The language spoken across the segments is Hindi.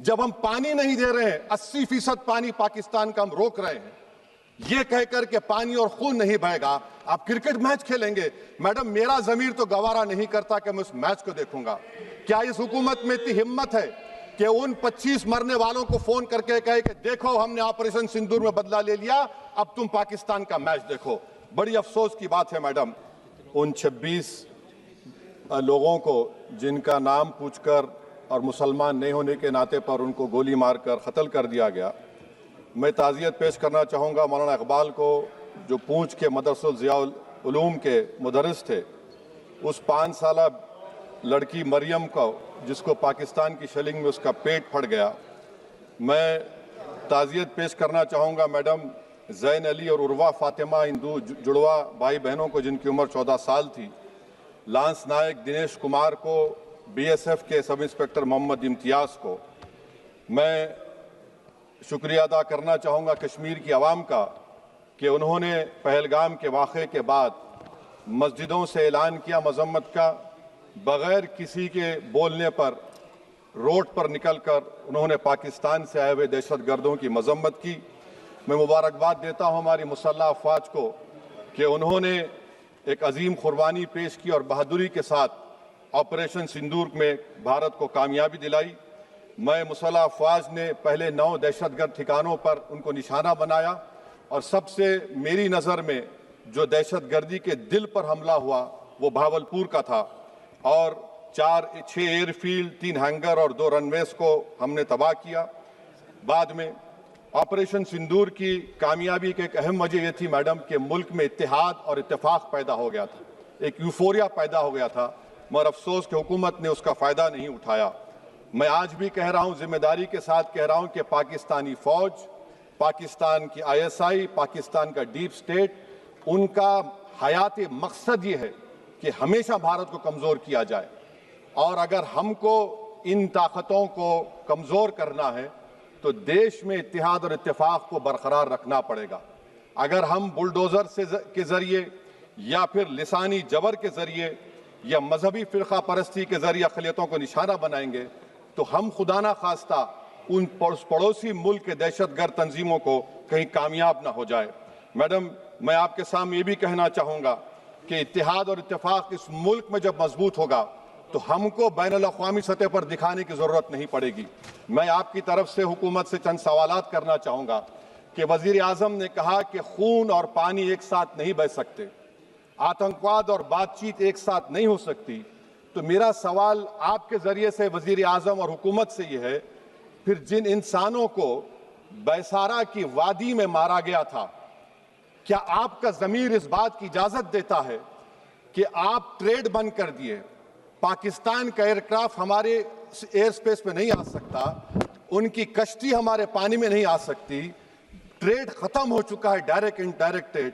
जब हम पानी नहीं दे रहे हैं, 80% पानी पाकिस्तान का हम रोक रहे हैं, ये कहकर के पानी और खून नहीं बहेगा, आप क्रिकेट मैच खेलेंगे। मैडम, मेरा जमीर तो गवारा नहीं करता कि मैं उस मैच को देखूंगा। क्या इस हुकूमत में इतनी हिम्मत है कि उन 25 मरने वालों को फोन करके कहे कि देखो हमने ऑपरेशन सिंदूर में बदला ले लिया, अब तुम पाकिस्तान का मैच देखो। बड़ी अफसोस की बात है मैडम, उन 26 लोगों को जिनका नाम पूछकर और मुसलमान नहीं होने के नाते पर उनको गोली मारकर कत्ल कर दिया गया, मैं ताज़ियत पेश करना चाहूँगा मौलाना इकबाल को, जो पूंछ के मदरसुल ज़ियाउल उलूम के मुदर्रिस थे। उस 5 साला लड़की मरियम को, जिसको पाकिस्तान की शेलिंग में उसका पेट फट गया, मैं ताज़ियत पेश करना चाहूँगा मैडम ज़ैन अली और उर्वा फातिमा, हिंदू जुड़वा भाई बहनों को, जिनकी उम्र 14 साल थी। लांस नायक दिनेश कुमार को, BSF के सब इंस्पेक्टर मोहम्मद इम्तियाज़ को। मैं शुक्रिया अदा करना चाहूँगा कश्मीर की आवाम का कि उन्होंने पहलगाम के वाक़े के बाद मस्जिदों से ऐलान किया मज़म्मत का, बग़ैर किसी के बोलने पर रोड पर निकलकर उन्होंने पाकिस्तान से आए हुए दहशतगर्दों की मज़म्मत की। मैं मुबारकबाद देता हूँ हमारी मुसल्लह अफ़वाज को कि उन्होंने एक अजीम कुर्बानी पेश की और बहादुरी के साथ ऑपरेशन सिंदूर में भारत को कामयाबी दिलाई। मैं मुसल्लह अफ़वाज ने पहले 9 दहशतगर्द ठिकानों पर उनको निशाना बनाया और सबसे मेरी नज़र में जो दहशतगर्दी के दिल पर हमला हुआ वो भावलपुर का था और 6 एयरफील्ड, 3 हैंगर और 2 रनवेज को हमने तबाह किया। बाद में ऑपरेशन सिंदूर की कामयाबी की एक अहम वजह यह थी मैडम कि मुल्क में इत्तेहाद और इत्तेफाक पैदा हो गया था, एक यूफोरिया पैदा हो गया था, मगर अफसोस कि हुकूमत ने उसका फ़ायदा नहीं उठाया। मैं आज भी कह रहा हूं, जिम्मेदारी के साथ कह रहा हूं कि पाकिस्तानी फौज, पाकिस्तान की ISI, पाकिस्तान का डीप स्टेट, उनका हयाती मकसद ये है कि हमेशा भारत को कमज़ोर किया जाए। और अगर हमको इन ताकतों को कमज़ोर करना है तो देश में इत्तेहाद और इत्तेफाक को बरकरार रखना पड़ेगा। अगर हम बुलडोज़र के ज़रिए या फिर लिसानी जबर के ज़रिए या मजहबी फ़िरका परस्ती के ज़रिए अक़लियतों को निशाना बनाएंगे तो हम खुदा ना खास्ता उन पड़ोसी मुल्क के दहशतगर्द तंजीमों को कहीं कामयाब ना हो जाए। मैडम, मैं आपके सामने ये भी कहना चाहूँगा कि इत्तेहाद और इत्तेफाक इस मुल्क में जब मजबूत होगा तो हमको बैनुल अक़वामी सतह पर दिखाने की ज़रूरत नहीं पड़ेगी। मैं आपकी तरफ से हुकूमत से चंद सवालात करना चाहूँगा कि वज़ीर आज़म ने कहा कि खून और पानी एक साथ नहीं बह सकते, आतंकवाद और बातचीत एक साथ नहीं हो सकती। तो मेरा सवाल आपके ज़रिए से वज़ीर आज़म और हुकूमत से ये है, फिर जिन इंसानों को बैसारा की वादी में मारा गया था, क्या आपका ज़मीर इस बात की इजाज़त देता है कि आप ट्रेड बंद कर दिए, पाकिस्तान का एयरक्राफ्ट हमारे एयर स्पेस में नहीं आ सकता, उनकी कश्ती हमारे पानी में नहीं आ सकती, ट्रेड ख़त्म हो चुका है डायरेक्ट इनडायरेक्टेड,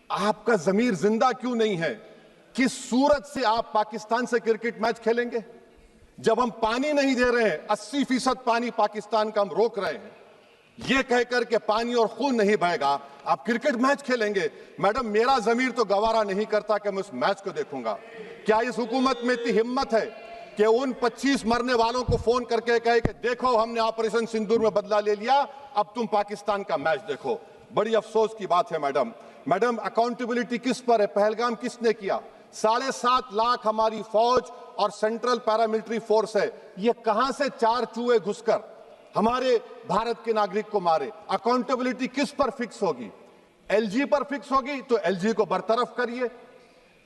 आपका ज़मीर जिंदा क्यों नहीं है? किस सूरत से आप पाकिस्तान से क्रिकेट मैच खेलेंगे? जब हम पानी नहीं दे रहे हैं, 80% पानी पाकिस्तान का हम रोक रहे हैं, ये कहकर के पानी और खून नहीं बहेगा, आप क्रिकेट मैच खेलेंगे। मैडम, मेरा जमीर तो गवारा नहीं करता कि मैं उस मैच को देखूंगा। क्या इस हुकूमत में इतनी हिम्मत है कि उन 25 मरने वालों को फोन करके कहे कि देखो हमने ऑपरेशन सिंदूर में बदला ले लिया, अब तुम पाकिस्तान का मैच देखो? बड़ी अफसोस की बात है मैडम, अकाउंटेबिलिटी किस पर है? पहलगाम किसने किया? 7.5 लाख हमारी फौज और सेंट्रल पैरामिलिट्री फोर्स है, ये कहां से 4 चूहे घुसकर हमारे भारत के नागरिक को मारे? अकाउंटेबिलिटी किस पर फिक्स होगी? LG पर फिक्स होगी तो LG को बरतरफ करिए,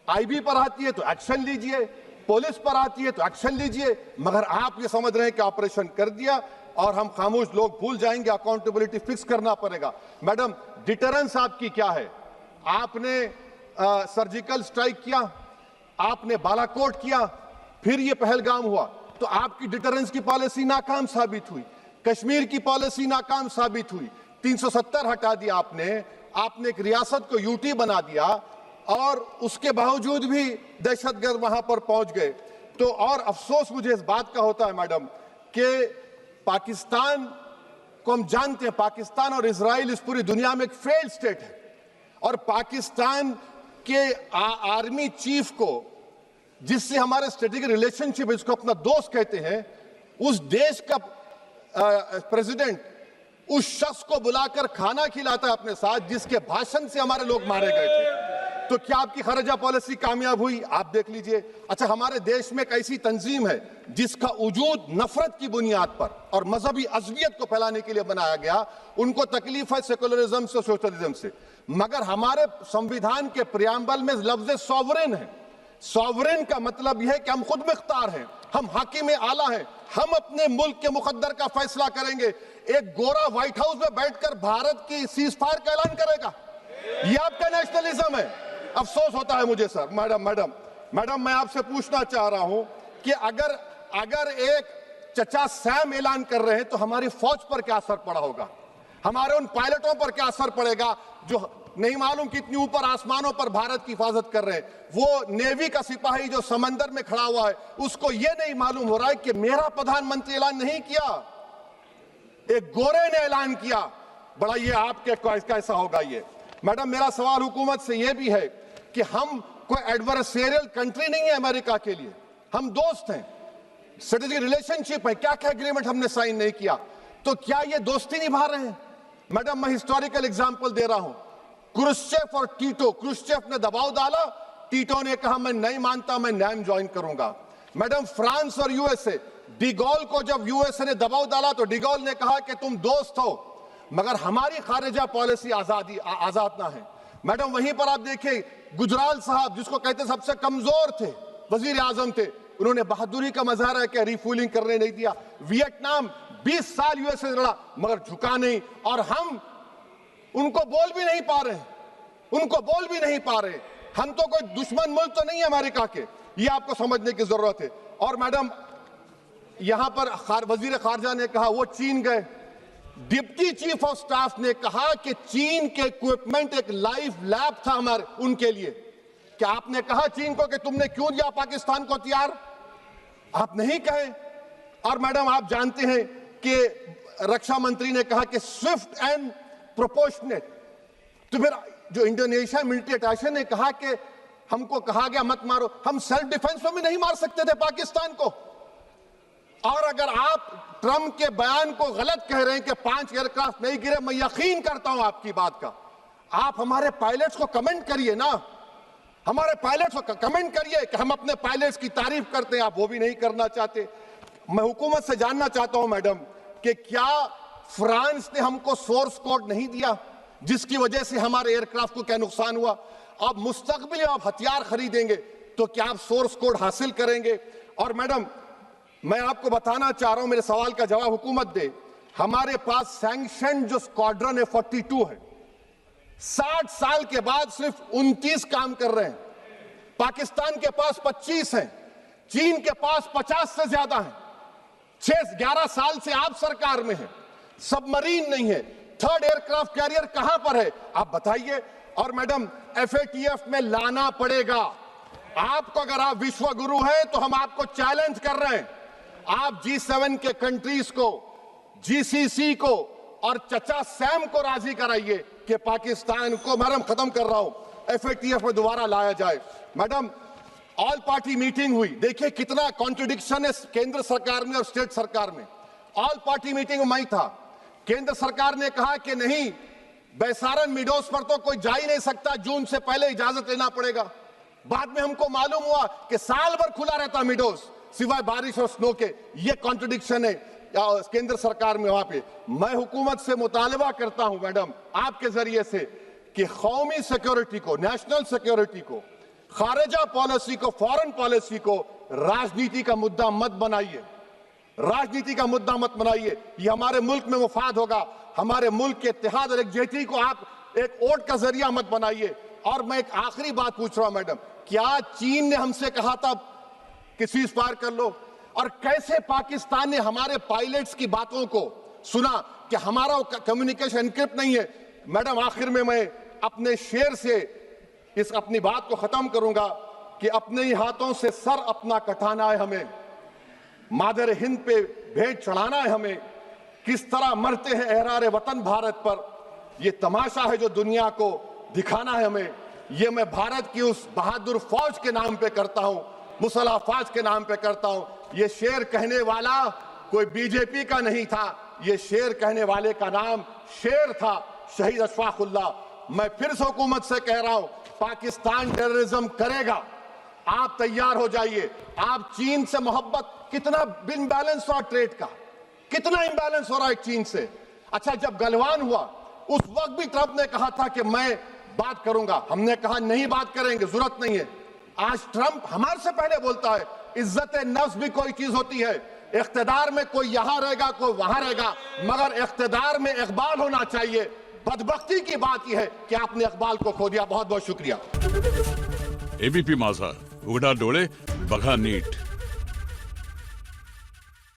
IB पर आती है तो एक्शन लीजिए, पुलिस पर आती है तो एक्शन लीजिए, मगर आप ये समझ रहे हैं कि ऑपरेशन कर दिया और हम खामोश लोग भूल जाएंगे। अकाउंटेबिलिटी फिक्स करना पड़ेगा। मैडम, डिटरेंस आपकी क्या है? आपने सर्जिकल स्ट्राइक किया, आपने बालाकोट किया, फिर ये पहलगाम हुआ, तो आपकी डिटरेंस की पॉलिसी नाकाम साबित हुई, कश्मीर की पॉलिसी नाकाम साबित हुई, 370 हटा दिया आपने एक रियासत को UT बना दिया और उसके बावजूद भी दहशतगर्द वहां पर पहुंच गए। तो और अफसोस मुझे इस बात का होता है मैडम कि पाकिस्तान को हम जानते हैं, पाकिस्तान और इजराइल इस पूरी दुनिया में एक फेल्ड स्टेट है और पाकिस्तान के आर्मी चीफ को, जिससे हमारे स्ट्रेटेजिक रिलेशनशिप, इसको अपना दोस्त कहते हैं, उस देश का प्रेसिडेंट उस शख्स को बुलाकर खाना खिलाता है अपने साथ जिसके भाषण से हमारे लोग मारे गए थे। तो क्या आपकी खारजा पॉलिसी कामयाब हुई? आप देख लीजिए। अच्छा, हमारे देश में एक ऐसी तंजीम है जिसका वजूद नफरत की बुनियाद पर और मजहबी अज़वियत को फैलाने के लिए बनाया गया। उनको तकलीफ है सेकुलरिज्म से, सोशलिज्म से, मगर हमारे संविधान के प्रियम्बल में लफ्ज सॉवरेन है। सॉवरेन का मतलब यह है कि हम खुद मुख्तार हैं, हम हाकिम आला हैं, हम अपने मुल्क के मुकद्दर का फैसला करेंगे। एक गोरा व्हाइट हाउस में बैठकर भारत की सीज फायर का ऐलान करेगा? यह आपका नेशनलिज्म है? अफसोस होता है मुझे सर। मैडम मैं आपसे पूछना चाह रहा हूं कि अगर एक चचा सैम ऐलान कर रहे हैं तो हमारी फौज पर क्या असर पड़ा होगा? हमारे उन पायलटों पर क्या असर पड़ेगा जो नहीं मालूम कितनी ऊपर आसमानों पर भारत की हिफाजत कर रहे हैं? वो नेवी का सिपाही जो समंदर में खड़ा हुआ है, उसको यह नहीं मालूम हो रहा है कि मेरा प्रधानमंत्री ऐलान नहीं किया, एक गोरे ने ऐलान किया। बड़ा ये आपके कैसा होगा ये? मैडम मेरा सवाल हुकूमत से यह भी है कि हम कोई एडवर्सेरियल कंट्री नहीं है अमेरिका के लिए, हम दोस्त हैं, स्ट्रेटेजिक रिलेशनशिप है। क्या क्या एग्रीमेंट हमने साइन नहीं किया, तो क्या ये दोस्ती निभा रहे हैं? मैडम मैं हिस्टोरिकल एग्जांपल दे रहा हूं, क्रुश्चेव और टीटो। क्रुश्चेव ने दबाव डाला, टीटो ने कहा मैं नहीं मानता, मैं नैम ज्वाइन करूंगा। मैडम फ्रांस और यूएसए, डिगोल को जब यूएसए ने दबाव डाला तो डिगोल ने कहा कि तुम दोस्त हो मगर हमारी खारिजा पॉलिसी आजाद ना है। मैडम वहीं पर आप देखिए गुजराल साहब, जिसको कहते सबसे कमजोर थे, वजीर आजम थे, उन्होंने बहादुरी का मजारा किया, रिफूलिंग करने नहीं दिया। वियतनाम 20 साल यूएसए से लड़ा मगर झुका नहीं, और हम उनको बोल भी नहीं पा रहे, हम तो कोई दुश्मन मुल्क तो नहीं है अमेरिका के, ये आपको समझने की जरूरत है। और मैडम यहां पर वजीर खारजा ने कहा वो चीन गए, डिप्टी चीफ ऑफ स्टाफ ने कहा कि चीन के इक्विपमेंट एक लाइव लैब था हमारे उनके लिए। क्या आपने कहा चीन को कि तुमने क्यों दिया पाकिस्तान को हथियार? आप नहीं कहे। और मैडम आप जानते हैं कि रक्षा मंत्री ने कहा कि स्विफ्ट एंड प्रोपोर्शनेट, तो फिर जो इंडोनेशिया मिलिट्री अटैचे ने कहा कि हमको कहा गया मत मारो, हम सेल्फ डिफेंस में भी नहीं मार सकते थे पाकिस्तान को। और अगर आप ट्रंप के बयान को गलत कह रहे हैं कि 5 एयरक्राफ्ट नहीं गिरे, मैं यकीन करता हूं आपकी बात का, आप हमारे पायलट्स को कमेंट करिए ना, हमारे पायलट्स को कमेंट करिए कि हम अपने पायलट्स की तारीफ करते हैं, आप वो भी नहीं करना चाहते। मैं हुकूमत से जानना चाहता हूं मैडम कि क्या फ्रांस ने हमको सोर्स कोड नहीं दिया जिसकी वजह से हमारे एयरक्राफ्ट को क्या नुकसान हुआ? अब मुस्तकबिल में आप हथियार खरीदेंगे तो क्या आप सोर्स कोड हासिल करेंगे? और मैडम मैं आपको बताना चाह रहा हूं, मेरे सवाल का जवाब हुकूमत दे, हमारे पास सैंक्शन जो स्क्वाड्रन है 42 है, 60 साल के बाद सिर्फ 29 काम कर रहे हैं। पाकिस्तान के पास 25 हैं, चीन के पास 50 से ज्यादा हैं। 11 साल से आप सरकार में हैं, सबमरीन नहीं है, थर्ड एयरक्राफ्ट कैरियर कहां पर है आप बताइए। और मैडम FATF में लाना पड़ेगा आपको। अगर आप विश्व गुरु हैं तो हम आपको चैलेंज कर रहे हैं, आप G7 के कंट्रीज को, GCC को और चचा सैम को राजी कराइए कि पाकिस्तान को, मैडम खत्म कर रहा हूं, FATF में दोबारा लाया जाए। मैडम ऑल पार्टी मीटिंग हुई, देखिए कितना कॉन्ट्रडिक्शन है केंद्र सरकार में और स्टेट सरकार में। ऑल पार्टी मीटिंग में मैं था, केंद्र सरकार ने कहा कि नहीं, बैसारन मिडोस पर तो कोई जा ही नहीं सकता, जून से पहले इजाजत लेना पड़ेगा। बाद में हमको मालूम हुआ कि साल भर खुला रहता मिडोस सिवाय बारिश और स्नो के। ये कॉन्ट्रडिक्शन है केंद्र सरकार में। वहां पे मैं हुकूमत से मुतालबा करता हूं मैडम आपके जरिए से कि कौमी सिक्योरिटी को, नेशनल सिक्योरिटी को, खारिजा पॉलिसी को, फॉरेन पॉलिसी को राजनीति का मुद्दा मत बनाइए, राजनीति का मुद्दा मत बनाइए। ये हमारे मुल्क में मुफाद होगा, हमारे मुल्क के इत्तेहाद और एकजुटती को आप एक वोट का जरिया मत बनाइए। और मैं एक आखिरी बात पूछ रहा हूं मैडम, क्या चीन ने हमसे कहा था कि सीज फायर कर लो? और कैसे पाकिस्तान ने हमारे पायलट्स की बातों को सुना कि हमारा कम्युनिकेशन एनक्रिप्ट नहीं है? मैडम आखिर में मैं अपने शेर से इस अपनी बात को खत्म करूंगा कि अपने ही हाथों से सर अपना कटाना है हमें, मादर हिंद पे भेंट चढ़ाना है हमें, किस तरह मरते हैं एहरार वतन भारत पर, ये तमाशा है जो दुनिया को दिखाना है हमें। ये मैं भारत की उस बहादुर फौज के नाम पे करता हूं, मुसल्ह फौज के नाम पे करता हूं। ये शेर कहने वाला कोई बीजेपी का नहीं था, ये शेर कहने वाले का नाम शेर था, शहीद अशफाकुल्लाह। मैं फिर से हुकूमत से कह रहा हूं, पाकिस्तान टेररिज्म करेगा, आप तैयार हो जाइए। आप चीन से मोहब्बत, कितना इम्बैलेंस हुआ ट्रेड का, कितना इम्बैलेंस हो रहा है चीन से। अच्छा, जब गलवान हुआ उस वक्त भी ट्रंप ने कहा था कि मैं बात करूंगा, हमने कहा नहीं बात करेंगे, जरूरत नहीं है। आज ट्रंप हमारे से पहले बोलता है। इज्जत नफ्स भी कोई चीज होती है, इख्तिदार में कोई यहां रहेगा कोई वहां रहेगा, मगर इख्तिदार में इकबाल होना चाहिए। बदबख्ती की बात यह है कि आपने इकबाल को खो दिया। बहुत बहुत शुक्रिया। एबीपी माझा, उघडा डोळे बघा नीट।